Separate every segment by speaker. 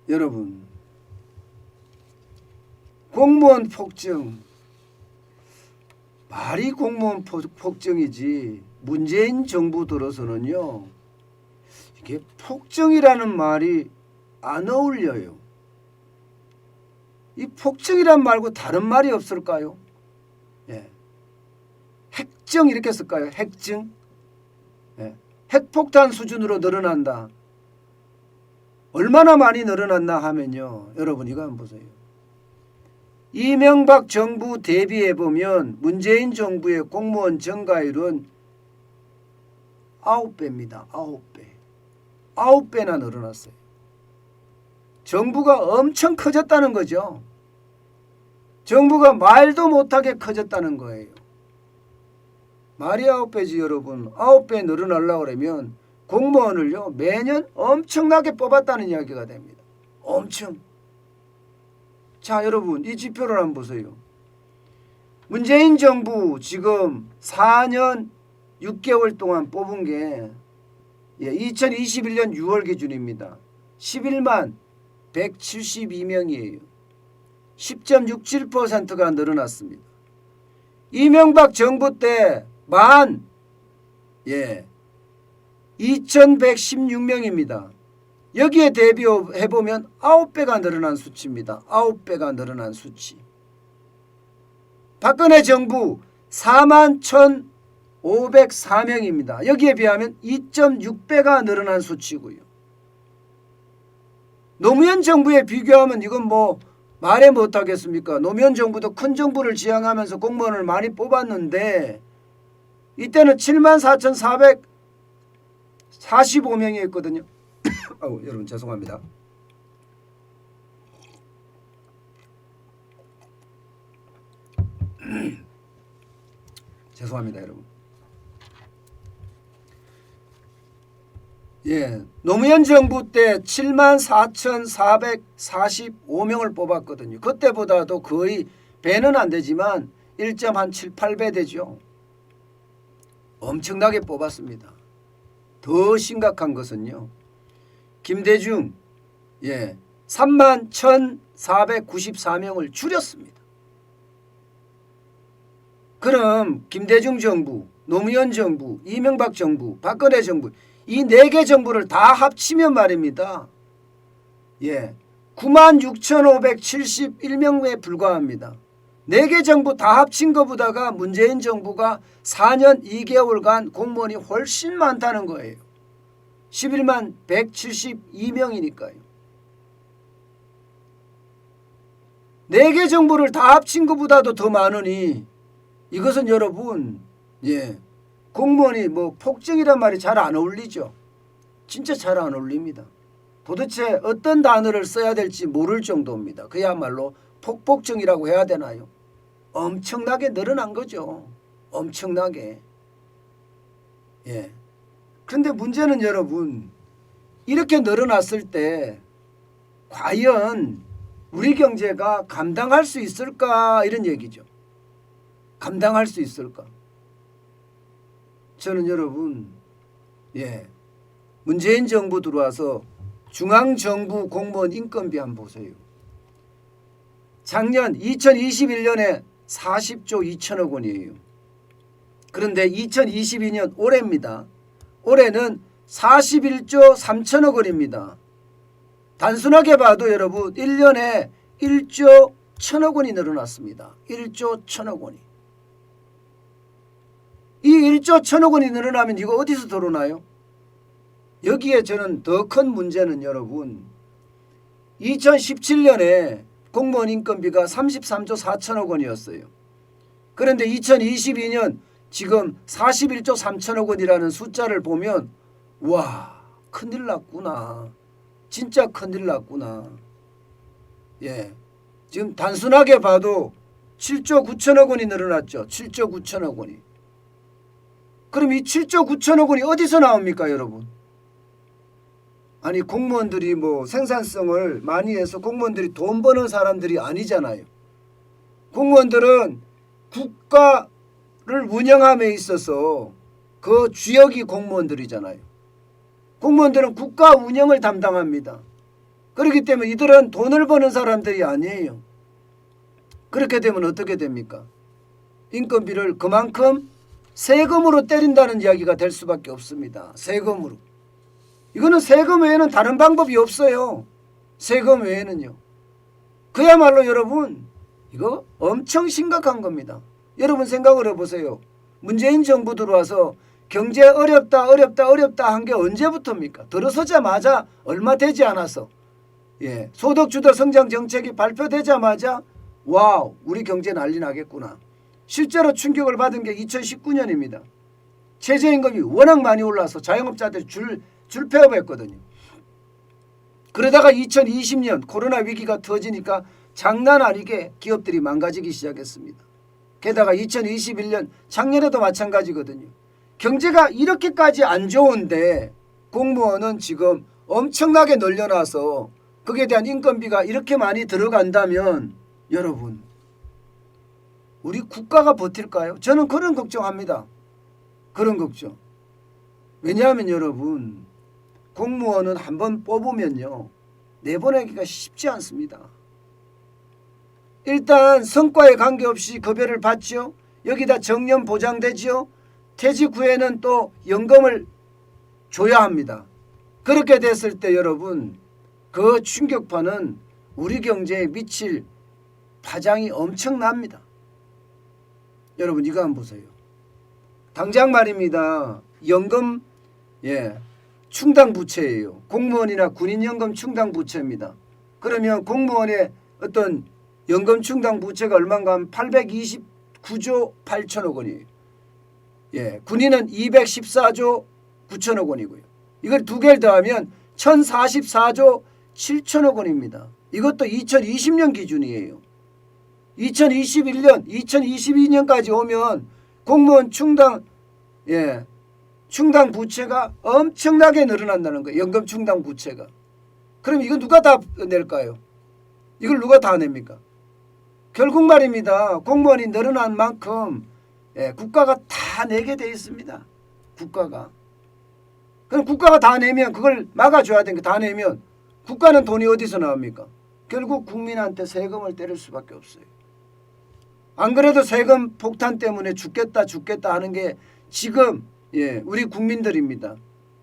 Speaker 1: 여러분, 공무원 폭정, 말이 공무원 폭정이지 문재인 정부 들어서는요, 이게 폭정이라는 말이 안 어울려요. 이 폭정이란 말고 다른 말이 없을까요? 예. 핵정 이렇게 쓸까요? 핵정? 예. 핵폭탄 수준으로 늘어난다. 얼마나 많이 늘어났나 하면요, 여러분 이거 한번 보세요. 이명박 정부 대비해 보면 문재인 정부의 공무원 증가율은 9배입니다. 9배. 9배나 늘어났어요. 정부가 엄청 커졌다는 거죠. 정부가 말도 못하게 커졌다는 거예요. 말이 9배지 여러분. 9배 늘어나려고 그러면 공무원을요 매년 엄청나게 뽑았다는 이야기가 됩니다. 엄청. 자 여러분 이 지표를 한번 보세요. 문재인 정부 지금 4년 6개월 동안 뽑은 게 2021년 6월 기준입니다. 11만 172명이에요. 10.67%가 늘어났습니다. 이명박 정부 때 2116명입니다. 여기에 대비해보면 9배가 늘어난 수치입니다. 9배가 늘어난 수치. 박근혜 정부 41,504명입니다. 여기에 비하면 2.6배가 늘어난 수치고요. 노무현 정부에 비교하면 이건 뭐 말해 못하겠습니까? 노무현 정부도 큰 정부를 지향하면서 공무원을 많이 뽑았는데 이때는 74,445명이었거든요. 아우, 여러분 죄송합니다. 죄송합니다 여러분. 노무현 정부 때 74,445명을 뽑았거든요. 그때보다도 거의 배는 안 되지만 1.78배 되죠. 엄청나게 뽑았습니다. 더 심각한 것은요. 김대중 31,494명을 줄였습니다. 그럼 김대중 정부, 노무현 정부, 이명박 정부, 박근혜 정부 이 4개 정부를 다 합치면 말입니다. 96,571명에 불과합니다. 4개 정부 다 합친 것보다가 문재인 정부가 4년 2개월간 공무원이 훨씬 많다는 거예요. 11만 172명이니까요. 4개 정부를 다 합친 것보다도 더 많으니 이것은 여러분 공무원이 뭐 폭정이란 말이 잘 안 어울리죠. 진짜 잘 안 어울립니다. 도대체 어떤 단어를 써야 될지 모를 정도입니다. 그야말로 폭폭정이라고 해야 되나요? 엄청나게 늘어난 거죠. 엄청나게. 그런데 문제는 여러분 이렇게 늘어났을 때 과연 우리 경제가 감당할 수 있을까 이런 얘기죠. 감당할 수 있을까? 저는 여러분 문재인 정부 들어와서 중앙정부 공무원 인건비 한번 보세요. 작년 2021년에 40조 2천억 원이에요. 그런데 2022년 올해입니다. 올해는 41조 3천억 원입니다. 단순하게 봐도 여러분 1년에 1조 1천억 원이 늘어났습니다. 1조 1천억 원이. 이 1조 1천억 원이 늘어나면 이거 어디서 들어오나요? 여기에 저는 더 큰 문제는 여러분 2017년에 공무원 인건비가 33조 4천억 원이었어요. 그런데 2022년 지금 41조 3천억 원이라는 숫자를 보면 와 큰일 났구나. 진짜 큰일 났구나. 지금 단순하게 봐도 7조 9천억 원이 늘어났죠. 7조 9천억 원이. 그럼 이 7조 9천억 원이 어디서 나옵니까 여러분? 아니 공무원들이 뭐 생산성을 많이 해서 공무원들이 돈 버는 사람들이 아니잖아요. 공무원들은 국가를 운영함에 있어서 그 주역이 공무원들이잖아요. 공무원들은 국가 운영을 담당합니다. 그렇기 때문에 이들은 돈을 버는 사람들이 아니에요. 그렇게 되면 어떻게 됩니까? 인건비를 그만큼 세금으로 때린다는 이야기가 될 수밖에 없습니다. 세금으로. 이거는 세금 외에는 다른 방법이 없어요. 세금 외에는요. 그야말로 여러분 이거 엄청 심각한 겁니다. 여러분 생각을 해보세요. 문재인 정부 들어와서 경제 어렵다 한 게 언제부터입니까? 들어서자마자 얼마 되지 않아서 소득주도 성장 정책이 발표되자마자 와우 우리 경제 난리 나겠구나. 실제로 충격을 받은 게 2019년입니다. 최저임금이 워낙 많이 올라서 자영업자들이 줄 폐업했거든요. 그러다가 2020년 코로나 위기가 터지니까 장난 아니게 기업들이 망가지기 시작했습니다. 게다가 2021년 작년에도 마찬가지거든요. 경제가 이렇게까지 안 좋은데 공무원은 지금 엄청나게 늘려놔서 거기에 대한 인건비가 이렇게 많이 들어간다면 여러분 우리 국가가 버틸까요? 저는 그런 걱정합니다. 그런 걱정. 왜냐하면 여러분 공무원은 한번 뽑으면요 내보내기가 쉽지 않습니다. 일단 성과에 관계없이 급여를 받죠. 여기다 정년 보장되죠. 퇴직 후에는 또 연금을 줘야 합니다. 그렇게 됐을 때 여러분 그 충격파는 우리 경제에 미칠 파장이 엄청납니다. 여러분 이거 한번 보세요. 당장 말입니다. 연금 충당 부채예요. 공무원이나 군인연금 충당 부채입니다. 그러면 공무원의 어떤 연금 충당 부채가 얼마인가 하면 829조 8천억 원이에요. 군인은 214조 9천억 원이고요. 이걸 두 개를 더하면 1044조 7천억 원입니다. 이것도 2020년 기준이에요. 2021년, 2022년까지 오면 공무원 충당 부채가 엄청나게 늘어난다는 거예요. 연금 충당 부채가. 그럼 이거 누가 다 낼까요? 이걸 누가 다 냅니까? 결국 말입니다. 공무원이 늘어난 만큼 국가가 다 내게 돼 있습니다. 국가가. 그럼 국가가 다 내면 그걸 막아줘야 되니까 다 내면 국가는 돈이 어디서 나옵니까? 결국 국민한테 세금을 때릴 수밖에 없어요. 안 그래도 세금 폭탄 때문에 죽겠다 하는 게 지금 우리 국민들입니다.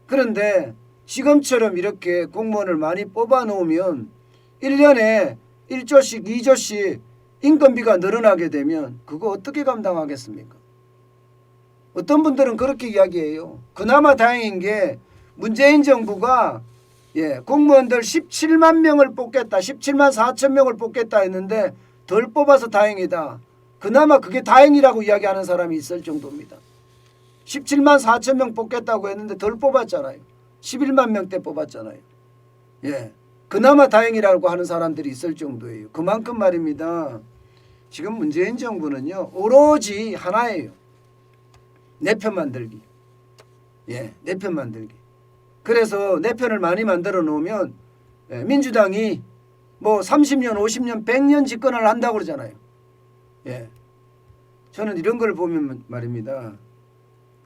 Speaker 1: 그런데 지금처럼 이렇게 공무원을 많이 뽑아 놓으면 1년에 1조씩 2조씩 인건비가 늘어나게 되면 그거 어떻게 감당하겠습니까? 어떤 분들은 그렇게 이야기해요. 그나마 다행인 게 문재인 정부가 공무원들 17만 명을 뽑겠다. 17만 4천 명을 뽑겠다 했는데 덜 뽑아서 다행이다. 그나마 그게 다행이라고 이야기하는 사람이 있을 정도입니다. 17만 4천 명 뽑겠다고 했는데 덜 뽑았잖아요. 11만 명대 뽑았잖아요. 그나마 다행이라고 하는 사람들이 있을 정도예요. 그만큼 말입니다. 지금 문재인 정부는요. 오로지 하나예요. 내 편 만들기. 내 편 만들기. 그래서 내 편을 많이 만들어 놓으면 민주당이 뭐 30년, 50년, 100년 집권을 한다고 그러잖아요. 저는 이런 걸 보면 말입니다.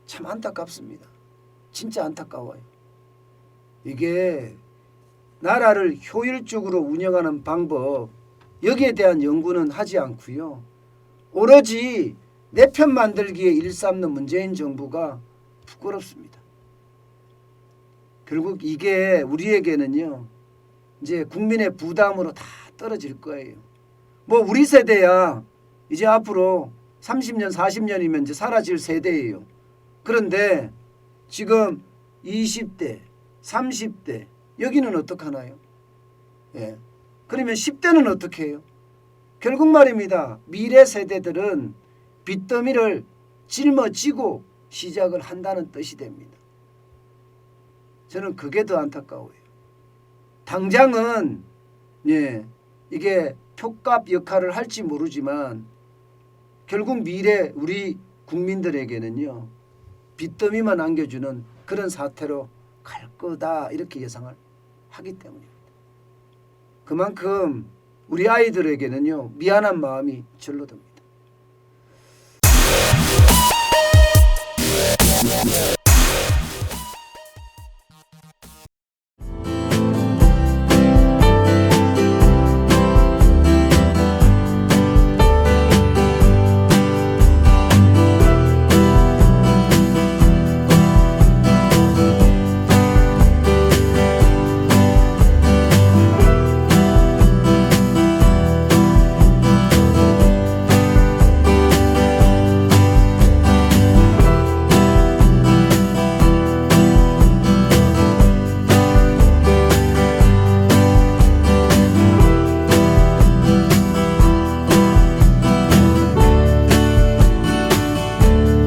Speaker 1: 참 안타깝습니다. 진짜 안타까워요. 이게 나라를 효율적으로 운영하는 방법 여기에 대한 연구는 하지 않고요. 오로지 내 편 만들기에 일삼는 문재인 정부가 부끄럽습니다. 결국 이게 우리에게는요. 이제 국민의 부담으로 다 떨어질 거예요. 뭐 우리 세대야 이제 앞으로 30년 40년이면 이제 사라질 세대예요. 그런데 지금 20대 30대 여기는 어떡하나요? 그러면 10대는 어떻게 해요? 결국 말입니다. 미래 세대들은 빚더미를 짊어지고 시작을 한다는 뜻이 됩니다. 저는 그게 더 안타까워요. 당장은 이게 표값 역할을 할지 모르지만 결국 미래 우리 국민들에게는요. 빚더미만 안겨주는 그런 사태로 갈 거다 이렇게 예상을 하기 때문입니다. 그만큼 우리 아이들에게는요. 미안한 마음이 절로 듭니다.